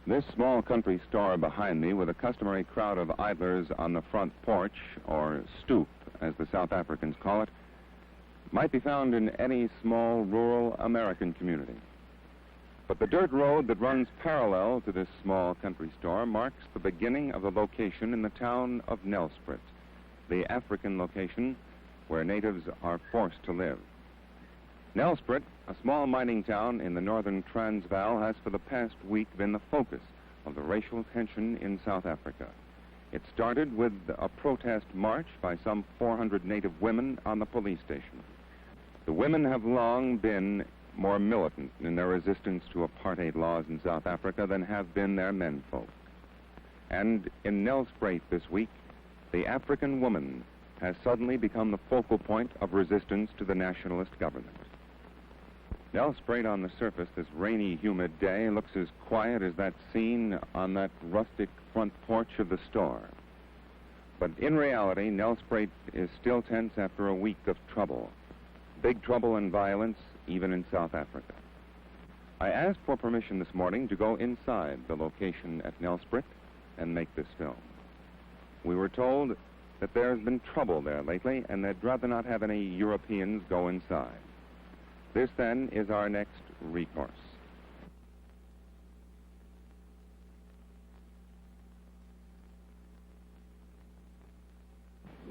This small country store behind me, with a customary crowd of idlers on the front porch, or stoop, as the South Africans call it, might be found in any small rural American community. But the dirt road that runs parallel to this small country store marks the beginning of the location in the town of Nelspruit, the African location where natives are forced to live. Nelspruit, a small mining town in the northern Transvaal, has for the past week been the focus of the racial tension in South Africa. It started with a protest march by some 400 native women on the police station. The women have long been more militant in their resistance to apartheid laws in South Africa than have been their menfolk. And in Nelspruit this week, the African woman has suddenly become the focal point of resistance to the nationalist government. Nelspruit on the surface this rainy, humid day looks as quiet as that scene on that rustic front porch of the store. But in reality, Nelspruit is still tense after a week of trouble. Big trouble and violence, even in South Africa. I asked for permission this morning to go inside the location at Nelspruit and make this film. We were told that there's been trouble there lately and they'd rather not have any Europeans go inside. This, then, is our next recourse.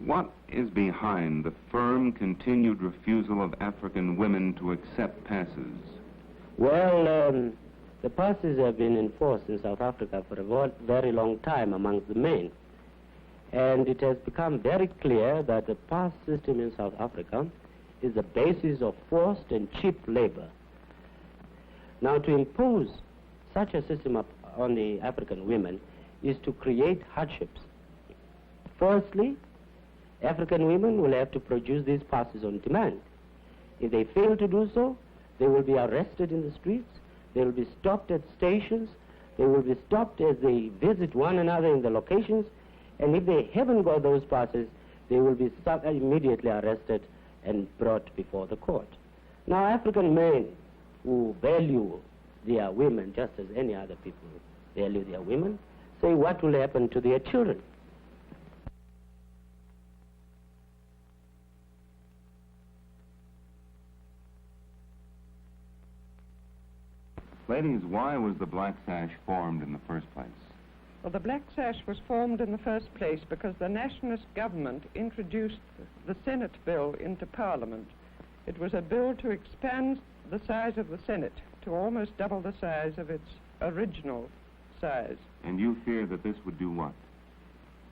What is behind the firm, continued refusal of African women to accept passes? Well, the passes have been enforced in South Africa for a very long time among the men. And it has become very clear that the pass system in South Africa is the basis of forced and cheap labor. Now, to impose such a system on the African women is to create hardships. Firstly, African women will have to produce these passes on demand. If they fail to do so, they will be arrested in the streets, they will be stopped at stations, they will be stopped as they visit one another in the locations, and if they haven't got those passes, they will be immediately arrested and brought before the court. Now, African men who value their women just as any other people value their women, say what will happen to their children. Ladies, why was the Black Sash formed in the first place? Well, the Black Sash was formed in the first place because the nationalist government introduced the Senate bill into Parliament. It was a bill to expand the size of the Senate to almost double the size of its original size. And you fear that this would do what?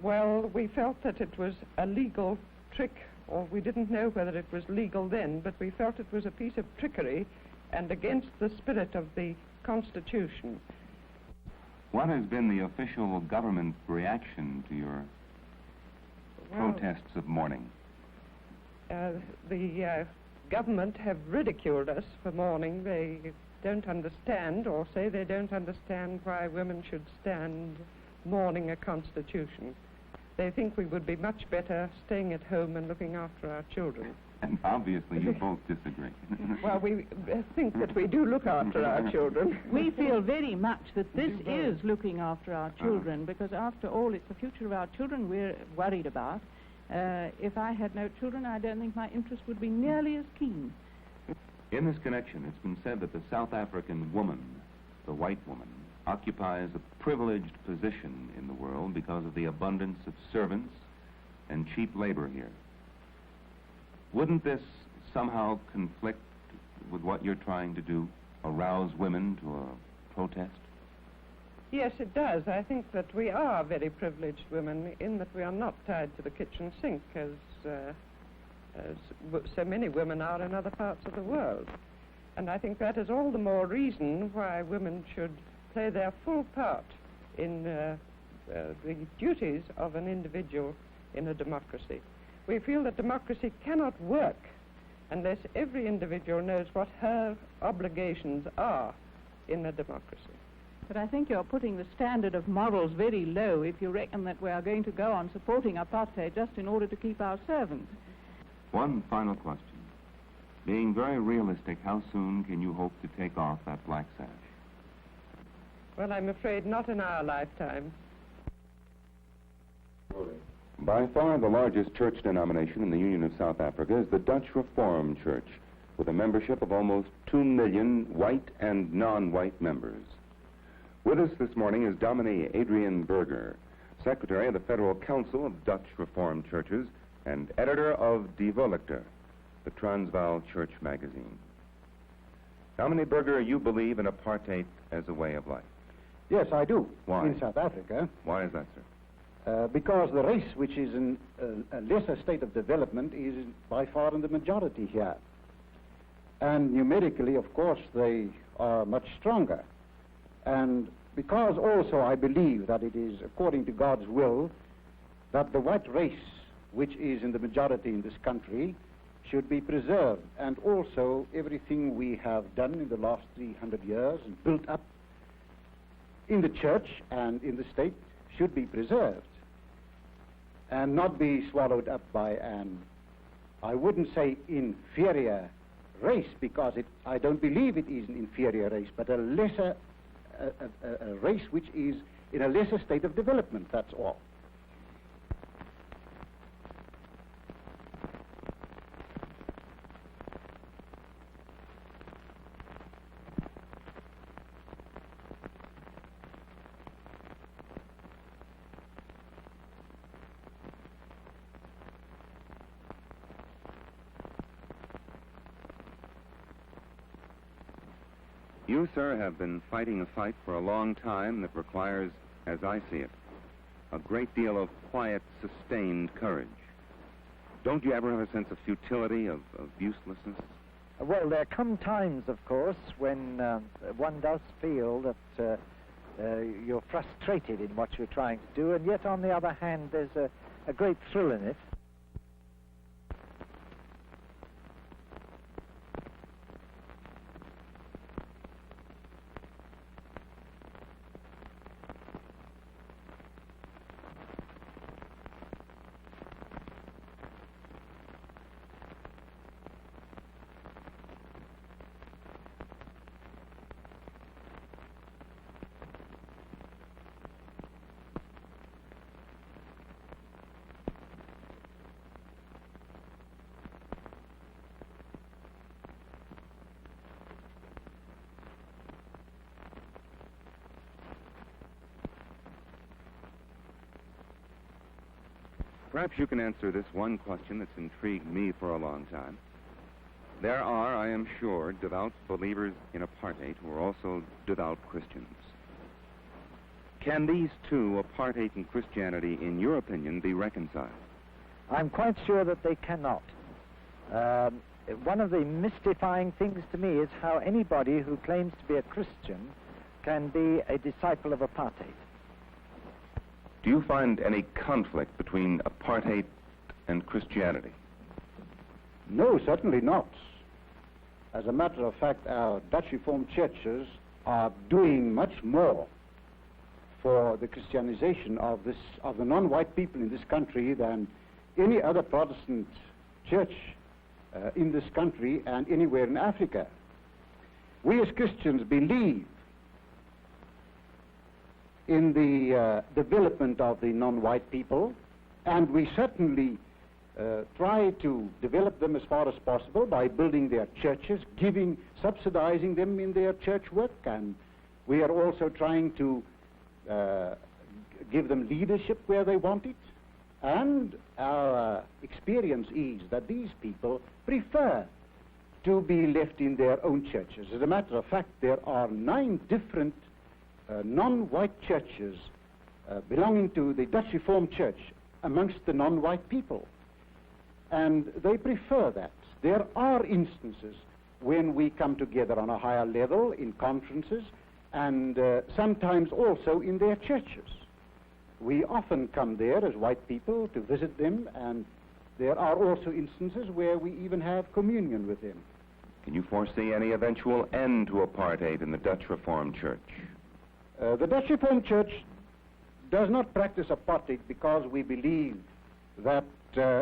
Well, we felt that it was a legal trick, or we didn't know whether it was legal then, but we felt it was a piece of trickery and against the spirit of the Constitution. What has been the official government reaction to your protests of mourning? The government have ridiculed us for mourning. They don't understand, or say they don't understand, why women should stand mourning a constitution. They think we would be much better staying at home and looking after our children. And obviously you both disagree. Well, we think that we do look after our children. We feel very much that this is looking after our children, because after all, it's the future of our children we're worried about. If I had no children, I don't think my interest would be nearly as keen. In this connection, it's been said that the South African woman, the white woman, occupies a privileged position in the world because of the abundance of servants and cheap labor here. Wouldn't this somehow conflict with what you're trying to do, arouse women to a protest? Yes, it does. I think that we are very privileged women in that we are not tied to the kitchen sink as so many women are in other parts of the world. And I think that is all the more reason why women should play their full part in the duties of an individual in a democracy. We feel that democracy cannot work unless every individual knows what her obligations are in a democracy. But I think you're putting the standard of morals very low if you reckon that we are going to go on supporting apartheid just in order to keep our servants. One final question. Being very realistic, how soon can you hope to take off that Black Sash? Well, I'm afraid not in our lifetime. By far the largest church denomination in the Union of South Africa is the Dutch Reformed Church, with a membership of almost 2 million white and non-white members. With us this morning is Dominee Adrian Berger, Secretary of the Federal Council of Dutch Reformed Churches and editor of Die Volkte, the Transvaal Church magazine. Dominee Berger, you believe in apartheid as a way of life. Yes, I do. Why? In South Africa. Why is that, sir? Because the race, which is in a lesser state of development, is by far in the majority here. And numerically, of course, they are much stronger. And because also I believe that it is according to God's will that the white race, which is in the majority in this country, should be preserved. And also everything we have done in the last 300 years and built up in the church and in the state should be preserved and not be swallowed up by an, I wouldn't say inferior race, because I don't believe it is an inferior race, but a lesser a race which is in a lesser state of development, that's all. You, sir, have been fighting a fight for a long time that requires, as I see it, a great deal of quiet, sustained courage. Don't you ever have a sense of futility, of uselessness? Well, there come times, of course, when one does feel that you're frustrated in what you're trying to do, and yet, on the other hand, there's a great thrill in it. Perhaps you can answer this one question that's intrigued me for a long time. There are, I am sure, devout believers in apartheid who are also devout Christians. Can these two, apartheid and Christianity, in your opinion, be reconciled? I'm quite sure that they cannot. One of the mystifying things to me is how anybody who claims to be a Christian can be a disciple of apartheid. Do you find any conflict between apartheid and Christianity? No, certainly not. As a matter of fact, our Dutch Reformed churches are doing much more for the Christianization of the non-white people in this country than any other Protestant church in this country and anywhere in Africa. We as Christians believe in the development of the non-white people, and we certainly try to develop them as far as possible by building their churches, subsidizing them in their church work, and we are also trying to give them leadership where they want it. And our experience is that these people prefer to be left in their own churches. As a matter of fact, there are 9 different non-white churches belonging to the Dutch Reformed Church amongst the non-white people. And they prefer that. There are instances when we come together on a higher level in conferences and sometimes also in their churches. We often come there as white people to visit them, and there are also instances where we even have communion with them. Can you foresee any eventual end to apartheid in the Dutch Reformed Church? The Dutch Reformed Church does not practice apartheid because we believe that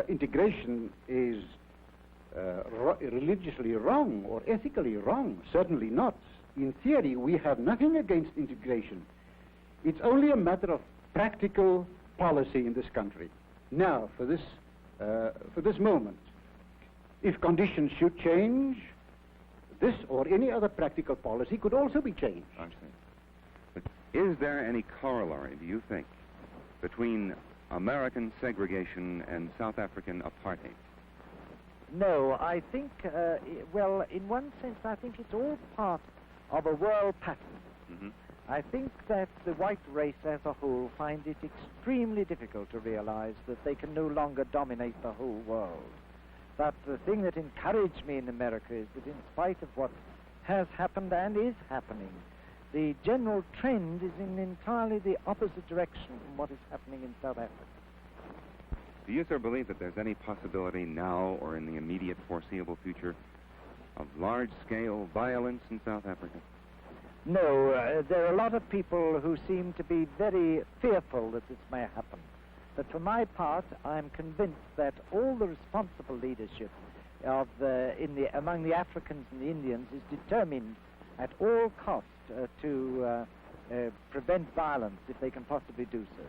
integration is religiously wrong or ethically wrong. Certainly not. in theory, we have nothing against integration. It's only a matter of practical policy in this country. Now, for this moment, if conditions should change, this or any other practical policy could also be changed. I see. But is there any corollary, do you think, between American segregation and South African apartheid? No, I think, well, in one sense, I think it's all part of a world pattern. Mm-hmm. I think that the white race as a whole find it extremely difficult to realize that they can no longer dominate the whole world. But the thing that encouraged me in America is that in spite of what has happened and is happening, the general trend is in entirely the opposite direction from what is happening in South Africa. Do you, sir, believe that there's any possibility now or in the immediate foreseeable future of large-scale violence in South Africa? No, there are a lot of people who seem to be very fearful that this may happen. But for my part, I'm convinced that all the responsible leadership among the Africans and the Indians is determined at all costs to prevent violence if they can possibly do so.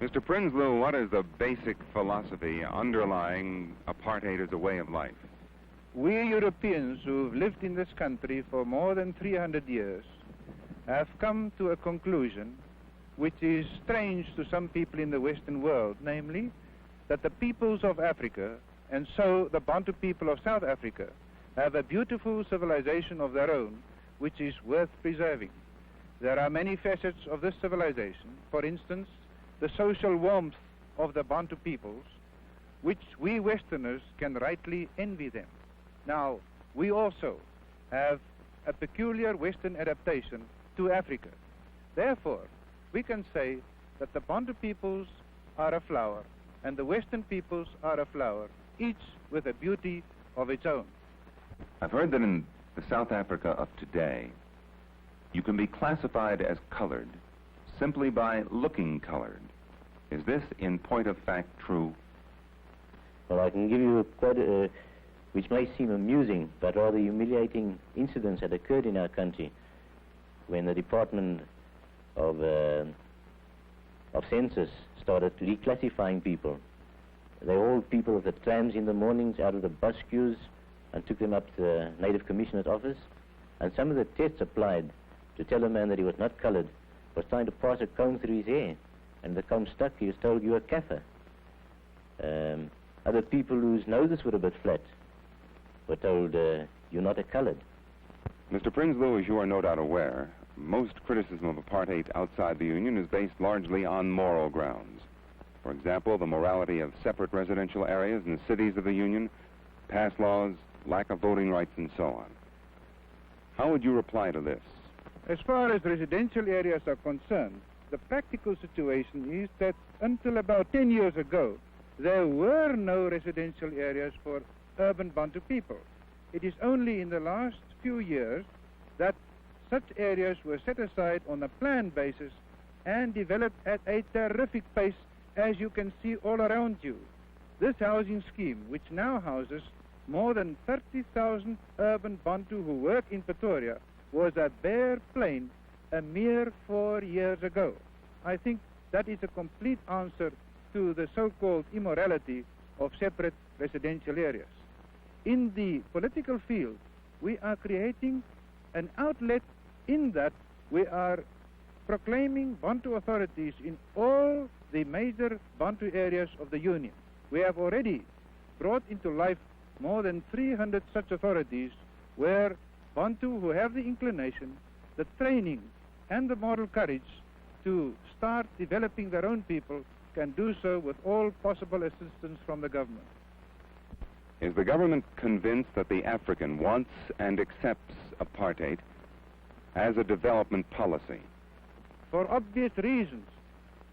Mr. Prinsloo, what is the basic philosophy underlying apartheid as a way of life? We Europeans who've lived in this country for more than 300 years have come to a conclusion which is strange to some people in the Western world, namely that the peoples of Africa, and so the Bantu people of South Africa, have a beautiful civilization of their own which is worth preserving. There are many facets of this civilization. For instance, the social warmth of the Bantu peoples, which we Westerners can rightly envy them. Now, we also have a peculiar Western adaptation to Africa. Therefore, we can say that the Bantu peoples are a flower and the Western peoples are a flower, each with a beauty of its own. I've heard that in the South Africa of today, you can be classified as colored simply by looking colored. Is this, in point of fact, true? Well, I can give you quite a, which may seem amusing, but rather humiliating incidents that occurred in our country when the Department of Census started reclassifying people. They hauled people of the trams in the mornings out of the bus queues and took them up to the Native Commissioner's office. And some of the tests applied to tell a man that he was not colored was trying to pass a comb through his hair. And the comb stuck, he was told, "You are Kaffir." Other people whose noses were a bit flat were told, "You're not a colored." Mr. Prinsloo, as you are no doubt aware, most criticism of apartheid outside the Union is based largely on moral grounds. For example, the morality of separate residential areas in the cities of the Union, past laws, lack of voting rights, and so on. How would you reply to this? As far as residential areas are concerned, the practical situation is that until about 10 years ago, there were no residential areas for urban Bantu people. It is only in the last few years that such areas were set aside on a planned basis and developed at a terrific pace, as you can see all around you. This housing scheme, which now houses more than 30,000 urban Bantu who work in Pretoria, was a bare plain a mere 4 years ago. I think that is a complete answer to the so-called immorality of separate residential areas. In the political field, we are creating an outlet in that we are proclaiming Bantu authorities in all the major Bantu areas of the Union. We have already brought into life more than 300 such authorities where Bantu who have the inclination, the training, and the moral courage to start developing their own people can do so with all possible assistance from the government. Is the government convinced that the African wants and accepts apartheid as a development policy? For obvious reasons,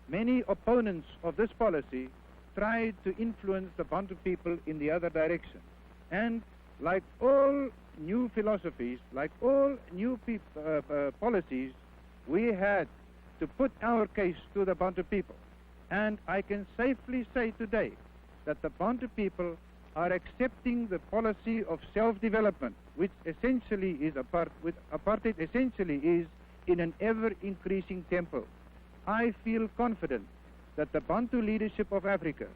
many opponents of this policy tried to influence the Bantu people in the other direction. And like all new philosophies, like all new policies, we had to put our case to the Bantu people. And I can safely say today that the Bantu people are accepting the policy of self-development, which essentially is apartheid essentially is in an ever-increasing tempo. I feel confident that the Bantu leadership of Africa,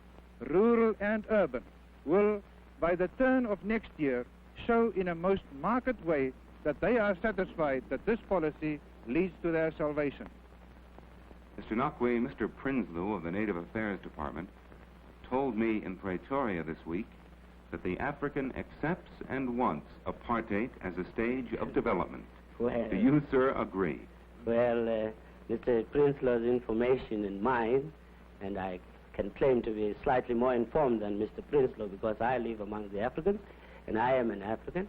rural and urban, will, by the turn of next year, show in a most marked way that they are satisfied that this policy leads to their salvation. Mr. Nakwe, Mr. Prinsloo of the Native Affairs Department told me in Pretoria this week that the African accepts and wants apartheid as a stage of development. Well, do you, sir, agree? Well, Mr. Prinsloo's information and mine, and I can claim to be slightly more informed than Mr. Prinsloo because I live among the Africans, and I am an African,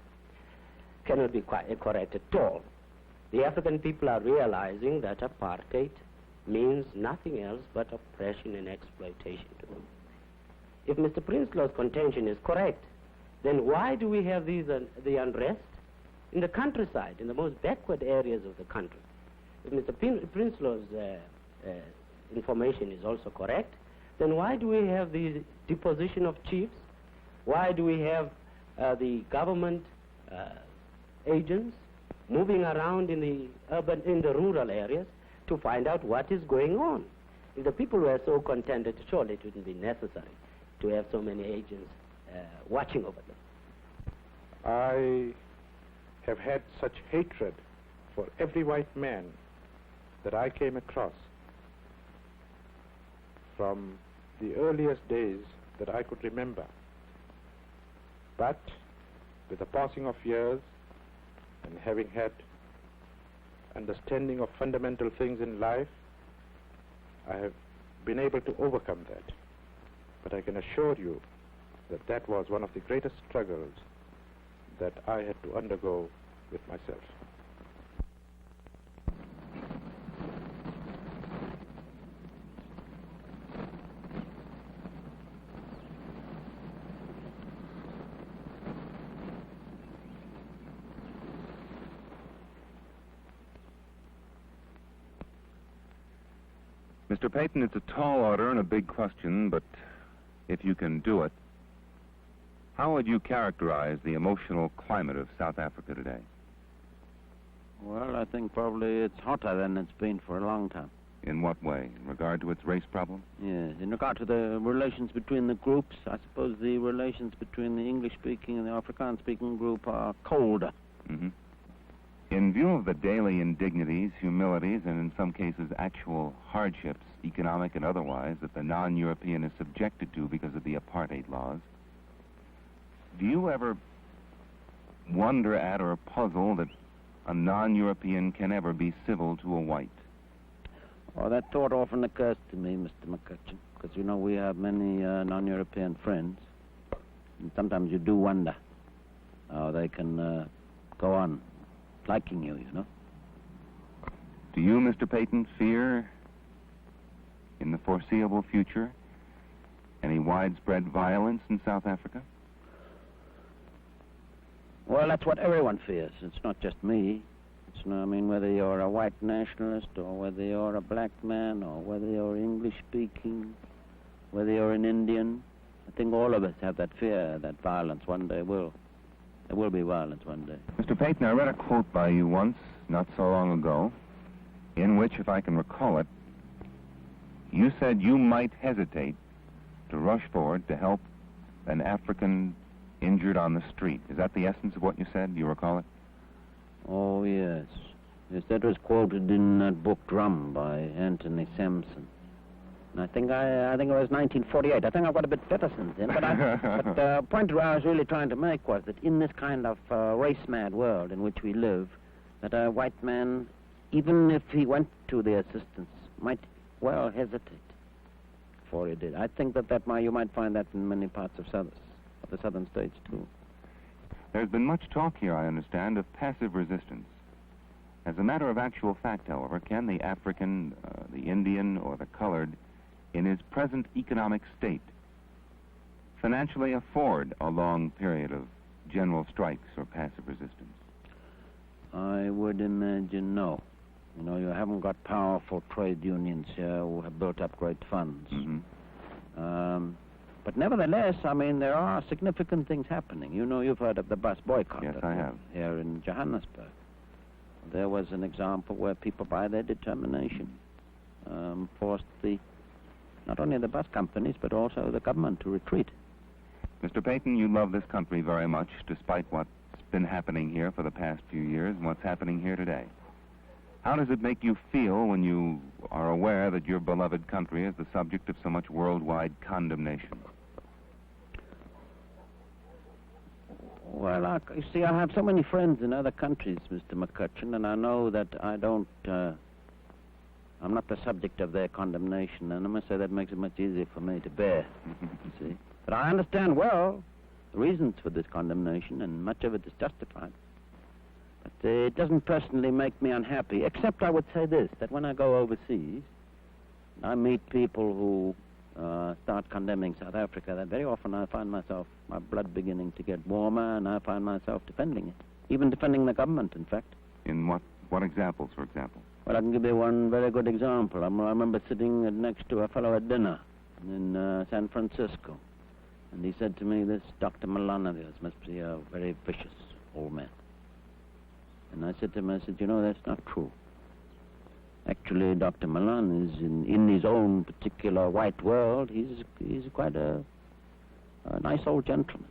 cannot be quite correct at all. The African people are realizing that apartheid means nothing else but oppression and exploitation to them. If Mr. Prinsloo's contention is correct, then why do we have the unrest in the countryside, in the most backward areas of the country? If Mr. Prinsloo's information is also correct, then why do we have the deposition of chiefs? Why do we have the government agents moving around in the rural areas to find out what is going on? If the people were so contented, surely it wouldn't be necessary to have so many agents watching over them. I have had such hatred for every white man that I came across from the earliest days that I could remember. But with the passing of years and having had understanding of fundamental things in life, I have been able to overcome that. But I can assure you that that was one of the greatest struggles that I had to undergo with myself. Mr. Payton, it's a tall order and a big question, but if you can do it, how would you characterize the emotional climate of South Africa today? Well, I think probably it's hotter than it's been for a long time. In what way? In regard to its race problem? Yes, in regard to the relations between the groups, I suppose the relations between the English-speaking and the Afrikaans-speaking group are colder. Mm-hmm. In view of the daily indignities, humilities, and in some cases actual hardships, economic and otherwise, that the non-European is subjected to because of the apartheid laws, do you ever wonder at or puzzle that a non-European can ever be civil to a white? Oh, that thought often occurs to me, Mr. McCutcheon, because, you know, we have many non-European friends, and sometimes you do wonder how they can go on liking you, you know. Do you, Mr. Payton, fear in the foreseeable future any widespread violence in South Africa? Well, that's what everyone fears. It's not just me. It's not, I mean, whether you're a white nationalist or whether you're a black man or whether you're English-speaking, whether you're an Indian, I think all of us have that fear that violence one day will. There will be violence one day. Mr. Payton, I read a quote by you once, not so long ago. which, if I can recall it, you said you might hesitate to rush forward to help an African injured on the street. Is that the essence of what you said? Do you recall it? Oh, yes. Yes, that was quoted in that book Drum by Anthony Sampson. And I think it was 1948. I think I've got a bit better since then. But the point I was really trying to make was that in this kind of race-mad world in which we live, that a white man, even if he went to the assistance, might well hesitate before he did. I think that you might find that in many parts of the southern states, too. There's been much talk here, I understand, of passive resistance. As a matter of actual fact, however, can the African, the Indian, or the colored, in his present economic state, financially afford a long period of general strikes or passive resistance? I would imagine no. You know, you haven't got powerful trade unions here who have built up great funds. Mm-hmm. But nevertheless, I mean, there are significant things happening. You know, you've heard of the bus boycott. Yes, I have. Here in Johannesburg. There was an example where people, by their determination, forced not only the bus companies, but also the government to retreat. Mr. Payton, you love this country very much, despite what's been happening here for the past few years and what's happening here today. How does it make you feel when you are aware that your beloved country is the subject of so much worldwide condemnation? Well, you see, I have so many friends in other countries, Mr. McCutcheon, and I know that I'm not the subject of their condemnation, and I must say that makes it much easier for me to bear, you see. But I understand well the reasons for this condemnation, and much of it is justified. But it doesn't personally make me unhappy, except I would say this, that when I go overseas, I meet people who start condemning South Africa, that very often I find myself, my blood beginning to get warmer, and I find myself defending it, even defending the government, in fact. In what examples, for example? Well, I can give you one very good example. I remember sitting next to a fellow at dinner in San Francisco, and he said to me, this Dr. Milan of yours must be a very vicious old man. And I said to him, you know, that's not true. Actually, Dr. Milan is in his own particular white world, he's quite a nice old gentleman.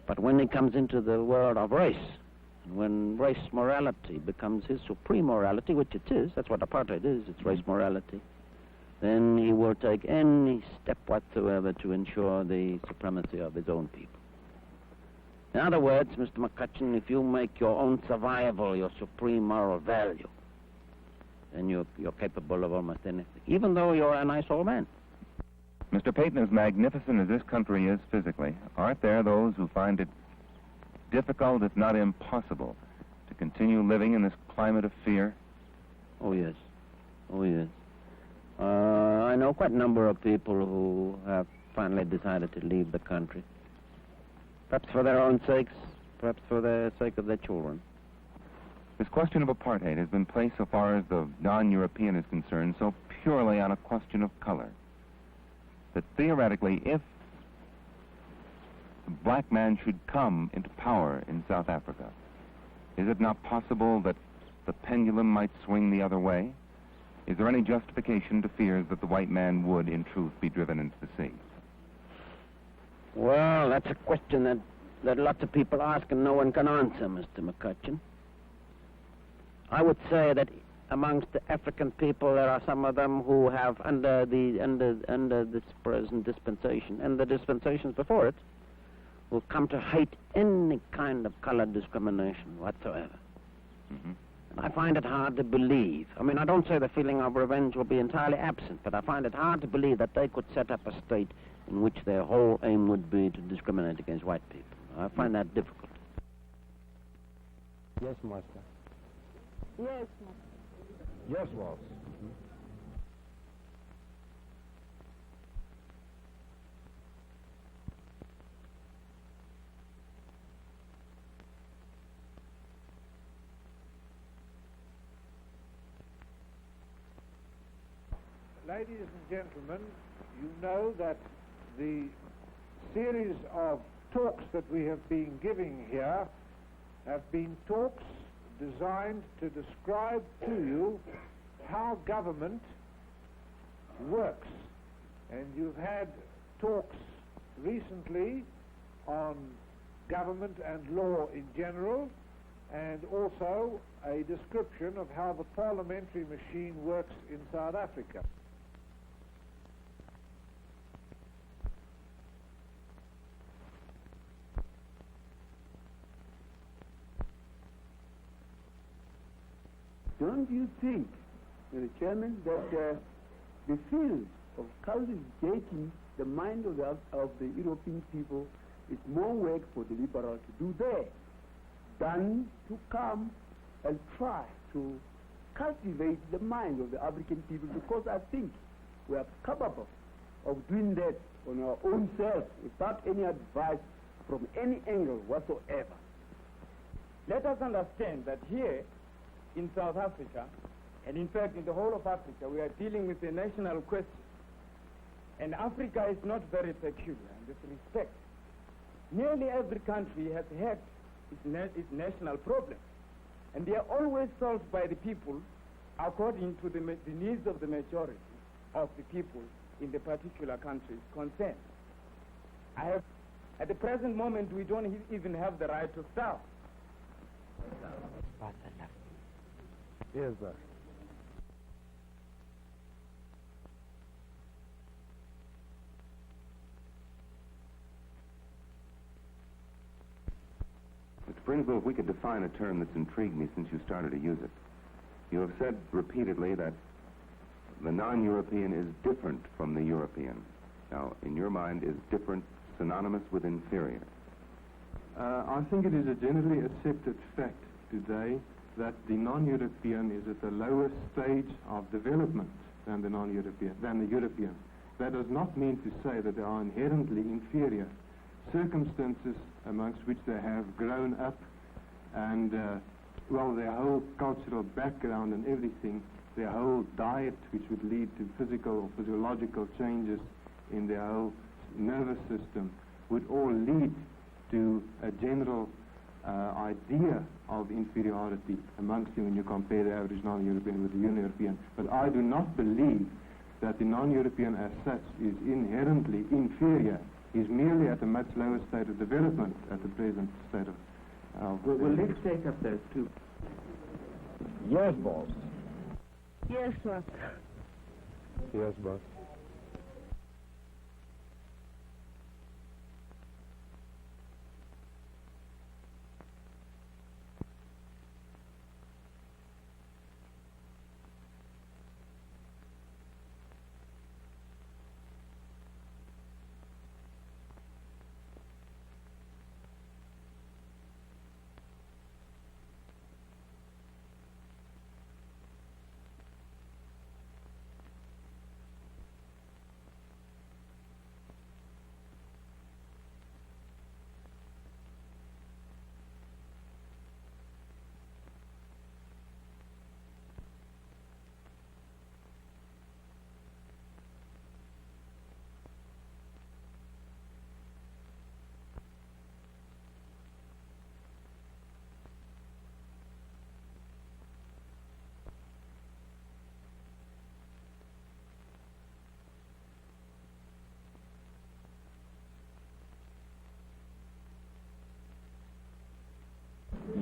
But when he comes into the world of race, and when race morality becomes his supreme morality, which it is, that's what apartheid is, it's race morality, then he will take any step whatsoever to ensure the supremacy of his own people. In other words, Mr. McCutcheon, if you make your own survival your supreme moral value, then you're capable of almost anything, even though you're a nice old man. Mr. Payton, as magnificent as this country is physically, aren't there those who find it difficult, if not impossible, to continue living in this climate of fear? Oh, yes. Oh, yes. I know quite a number of people who have finally decided to leave the country. Perhaps for their own sakes, perhaps for the sake of their children. This question of apartheid has been placed, so far as the non-European is concerned, so purely on a question of color, that theoretically, if the black man should come into power in South Africa, is it not possible that the pendulum might swing the other way? Is there any justification to fears that the white man would, in truth, be driven into the sea? Well, that's a question that lots of people ask and no one can answer, Mr. McCutcheon. I would say that amongst the African people, there are some of them who have, under this present dispensation and the dispensations before it, will come to hate any kind of color discrimination whatsoever. Mm-hmm. And I find it hard to believe. I mean, I don't say the feeling of revenge will be entirely absent, but I find it hard to believe that they could set up a state in which their whole aim would be to discriminate against white people. I find that difficult. Yes, Master. Yes, Yes, Waltz. Ladies and gentlemen, you know that the series of talks that we have been giving here have been talks designed to describe to you how how government works. And you've had talks recently on government and law in general, and also a description of how the parliamentary machine works in South Africa. Don't you think, Mr. Chairman, that the field of cultivating the mind of the European people is more work for the liberal to do there than to come and try to cultivate the mind of the African people, because I think we are capable of doing that on our own self without any advice from any angle whatsoever. Let us understand that here in South Africa, and in fact in the whole of Africa, we are dealing with a national question. And Africa is not very peculiar in this respect. Nearly every country has had its national problems, and they are always solved by the people according to the needs of the majority of the people in the particular countries concerned. At the present moment, we don't even have the right to starve. Yes, sir. Mr. Brinslow, if we could define a term that's intrigued me since you started to use it. You have said repeatedly that the non-European is different from the European. Now, in your mind, is different synonymous with inferior? I think it is a generally accepted fact today that the non-European is at a lower stage of development than the European. That does not mean to say that they are inherently inferior. Circumstances amongst which they have grown up and, their whole cultural background and everything, their whole diet, which would lead to physical or physiological changes in their whole nervous system, would all lead to a general idea of inferiority amongst them when you compare the average non-European with the European. But I do not believe that the non-European as such is inherently inferior. He's merely at a much lower state of development at the present state of... Well, let's take up those two. Yes, boss. Yes, boss. Yes, boss.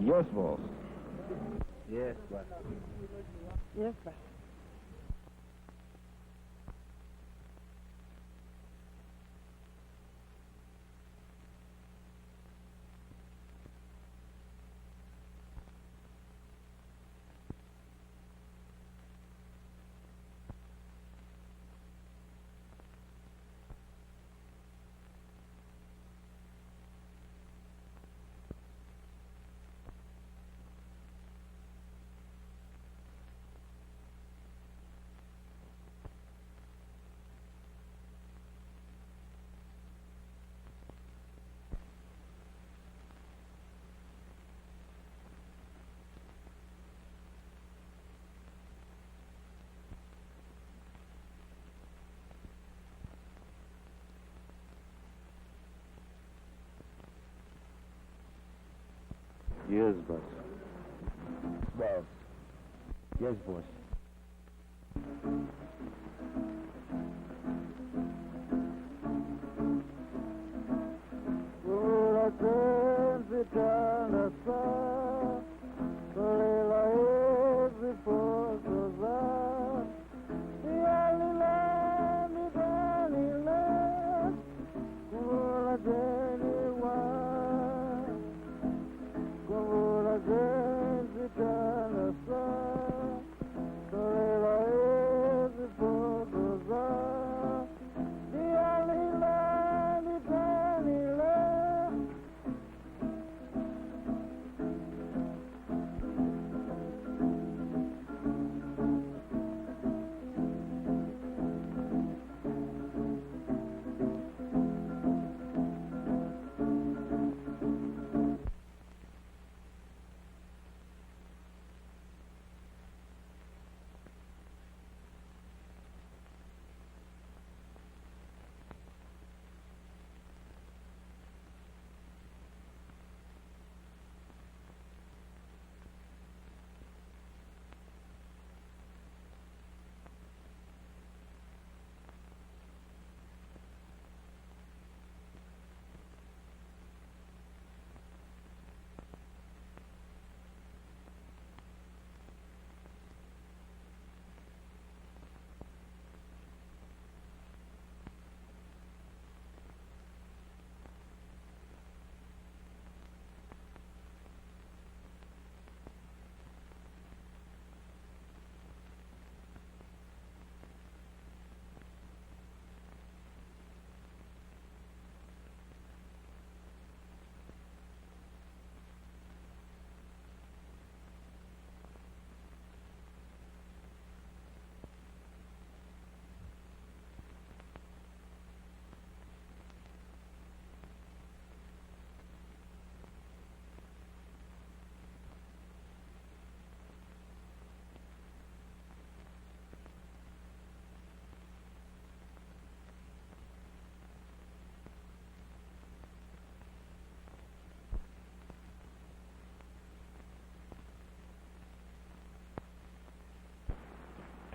Yes, boss. Yes, boss. Yes, boss. Yes, boss. Boss. Yes, boss.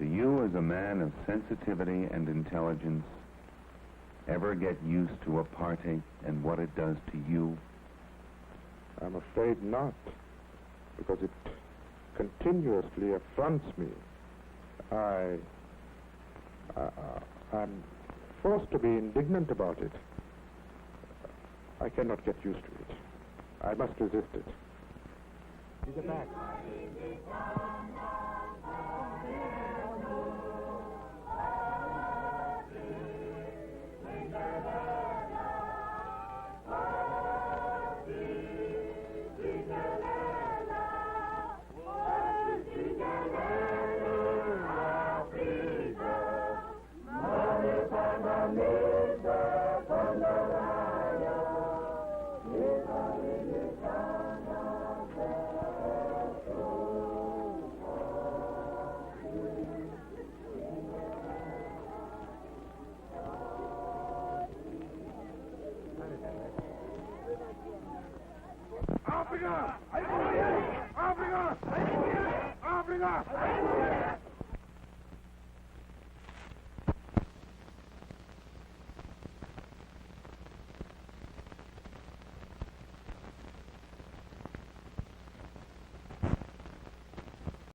Do you, as a man of sensitivity and intelligence, ever get used to apartheid and what it does to you? I'm afraid not, because it continuously affronts me. I'm forced to be indignant about it. I cannot get used to it. I must resist it. To the back.